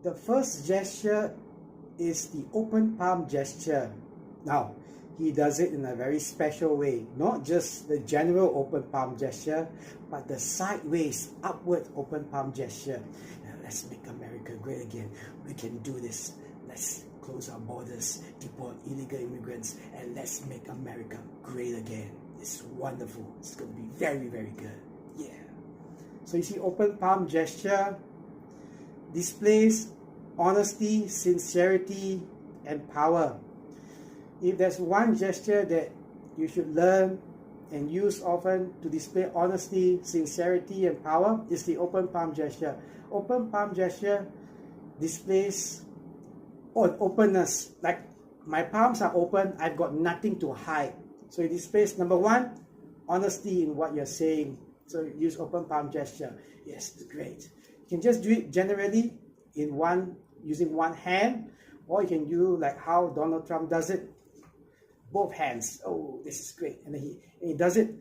The first gesture is the open palm gesture. Now, he does it in a very special way, not just the general open palm gesture, but the sideways, upward open palm gesture. Now, let's make America great again. We can do this. Let's close our borders, deport illegal immigrants, and let's make America great again. It's wonderful. It's going to be very, very good. Yeah. So you see, open palm gesture displays honesty, sincerity, and power. If there's one gesture that you should learn and use often to display honesty, sincerity, and power, it's the open palm gesture. Open palm gesture displays openness. Like, my palms are open, I've got nothing to hide. So it displays, number one, honesty in what you're saying. So use open palm gesture. Yes, great. You can just do it generally using one hand, or you can do like how Donald Trump does it, both hands. Oh, this is great. And then he does it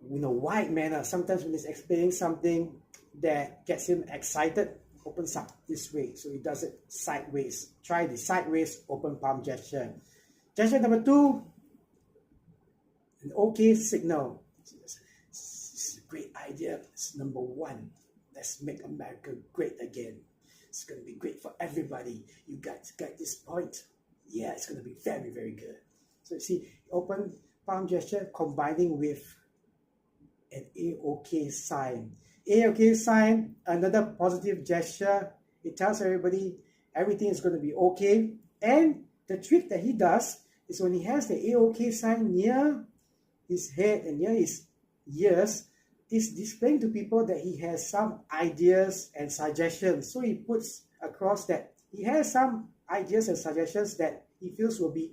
in a wide manner. Sometimes when he's explaining something that gets him excited, opens up this way. So he does it sideways. Try the sideways open palm gesture. Gesture number two, an okay signal. This is a great idea. It's number one. Let's make America great again. It's going to be great for everybody. You guys get this point? Yeah, it's going to be very, very good. So you see, open palm gesture combining with an A-OK sign. A-OK sign, another positive gesture. It tells everybody everything is going to be okay. And the trick that he does is when he has the A-OK sign near his head and near his ears, is displaying to people that he has some ideas and suggestions. So he puts across that he has some ideas and suggestions that he feels will be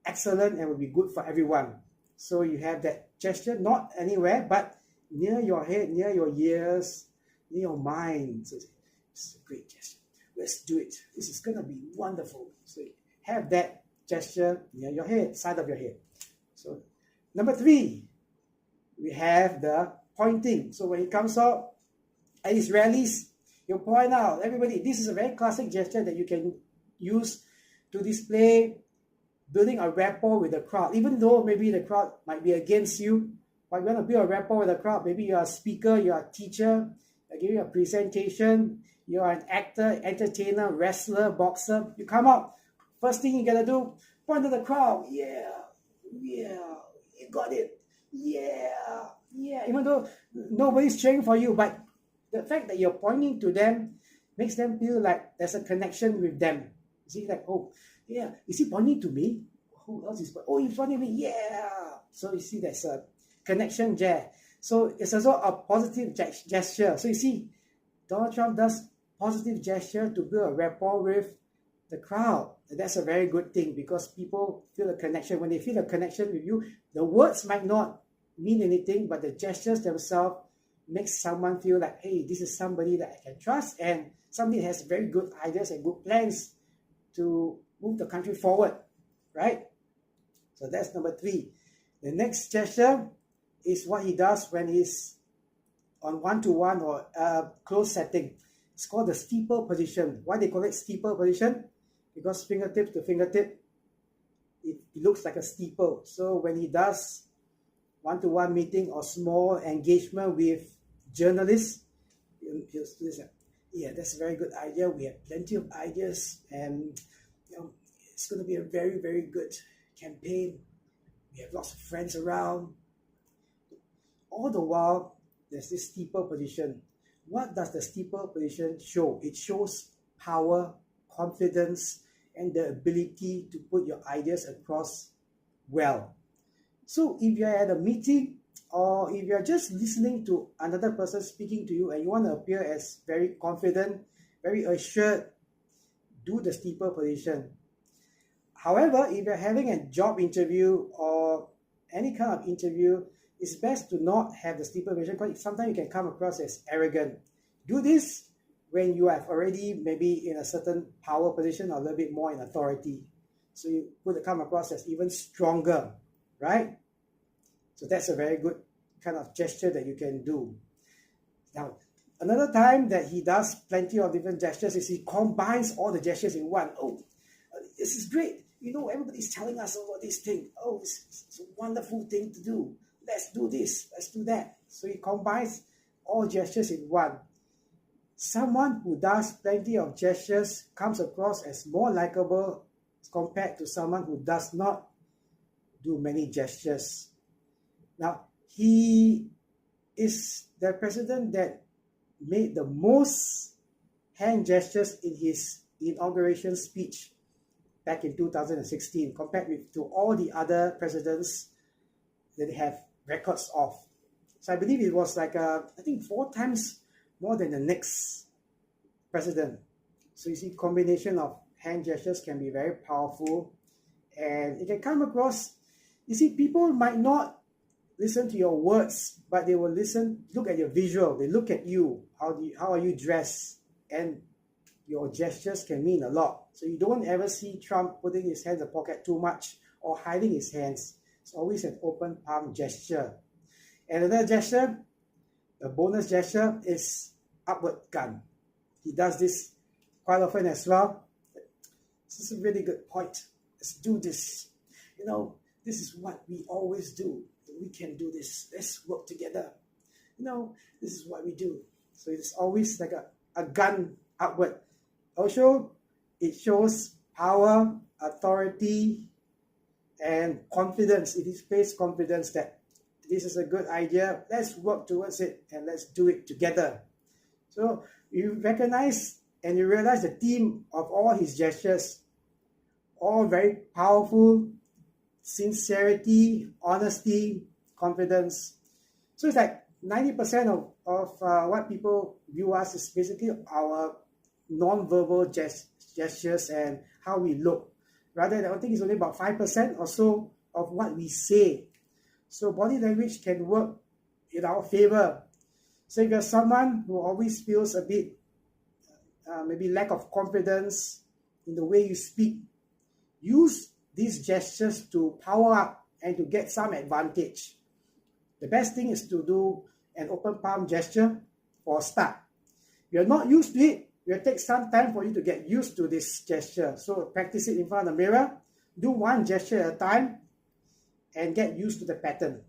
excellent and will be good for everyone. So you have that gesture, not anywhere, but near your head, near your ears, near your mind. So it's a great gesture. Let's do it. This is going to be wonderful. So have that gesture near your head, side of your head. So number three, we have the pointing. So when he comes out at his rallies, he'll point out, everybody, this is a very classic gesture that you can use to display building a rapport with the crowd. Even though maybe the crowd might be against you, but you want to build a rapport with the crowd. Maybe you're a speaker, you're a teacher, you're giving a presentation, you're an actor, entertainer, wrestler, boxer. You come out, first thing you gotta do, point to the crowd. Yeah, you got it. Yeah. Even though nobody's cheering for you, but the fact that you're pointing to them makes them feel like there's a connection with them. You see, like, oh, yeah, is he pointing to me? Who else is pointing? Oh, he's pointing to me. Yeah. So you see, there's a connection there. So it's also a positive gesture. So you see, Donald Trump does positive gesture to build a rapport with the crowd. And that's a very good thing because people feel a connection. When they feel a connection with you, the words might not mean anything, but the gestures themselves makes someone feel like, hey, this is somebody that I can trust and somebody that has very good ideas and good plans to move the country forward, right? So that's number three. The next gesture is what he does when he's on one-to-one or close setting. It's called the steeple position. Why they call it steeple position? Because fingertip to fingertip, it looks like a steeple. So when he does one-to-one meeting or small engagement with journalists, he'll do this. Yeah, that's a very good idea. We have plenty of ideas, and it's going to be a very, very good campaign. We have lots of friends around. All the while, there's this steeple position. What does the steeple position show? It shows power, confidence, and the ability to put your ideas across well. So if you're at a meeting or if you're just listening to another person speaking to you and you want to appear as very confident, very assured, do the steeple position. However, if you're having a job interview or any kind of interview, it's best to not have the steeple position because sometimes you can come across as arrogant. Do this when you have already maybe in a certain power position or a little bit more in authority. So you would come across as even stronger, right? So that's a very good kind of gesture that you can do. Now, Another time that he does plenty of different gestures is he combines all the gestures in one. Oh, this is great. You know, everybody's telling us about this thing. Oh, it's a wonderful thing to do. Let's do this. Let's do that. So he combines all gestures in one. Someone who does plenty of gestures comes across as more likable compared to someone who does not do many gestures. Now, he is the president that made the most hand gestures in his inauguration speech back in 2016 compared to all the other presidents that they have records of. So I believe it was like, I think 4 times more than the next president. So you see, combination of hand gestures can be very powerful, and it can come across, you see, people might not listen to your words, but they will look at your visual. They look at you, how are you dressed, and your gestures can mean a lot. So you don't ever see Trump putting his hands in the pocket too much or hiding his hands. It's always an open palm gesture. And another gesture, a bonus gesture, is upward gun. He does this quite often as well. This is a really good point. Let's do this. You know, this is what we always do. We can do this. Let's work together. You know, this is what we do. So it's always like a gun upward. Also, it shows power, authority, and confidence. It displays confidence that this is a good idea. Let's work towards it and let's do it together. So you recognize and you realize the theme of all his gestures, all very powerful: sincerity, honesty, confidence. So it's like 90% of what people view us is basically our non-verbal gestures and how we look. Rather, I think it's only about 5% or so of what we say. So body language can work in our favor. So if you're someone who always feels a bit, maybe lack of confidence in the way you speak, use these gestures to power up and to get some advantage. The best thing is to do an open palm gesture for a start. If you're not used to it, it will take some time for you to get used to this gesture. So practice it in front of the mirror. Do one gesture at a time and get used to the pattern.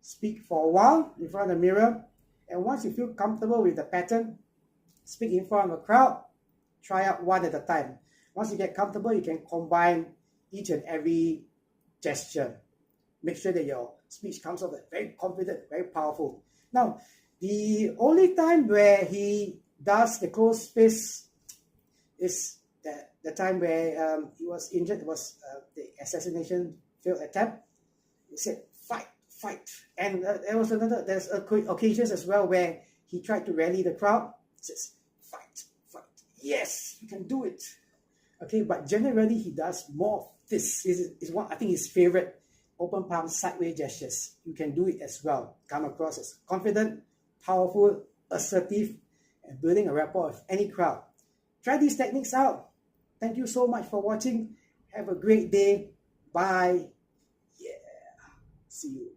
Speak for a while in front of the mirror, and once you feel comfortable with the pattern, speak in front of a crowd. Try out one at a time. Once you get comfortable, you can combine each and every gesture. Make sure that your speech comes off very confident, very powerful. Now, the only time where he does the closed fist is the time where he was injured. It was the assassination failed attempt. He said, "Fight, fight." And there's occasions as well where he tried to rally the crowd. He says, "Fight, fight. Yes, you can do it." Okay, but generally he does more of this. Is one, I think, his favorite open palm sideways gestures. You can do it as well. Come across as confident, powerful, assertive, and building a rapport with any crowd. Try these techniques out. Thank you so much for watching. Have a great day. Bye. Yeah. See you.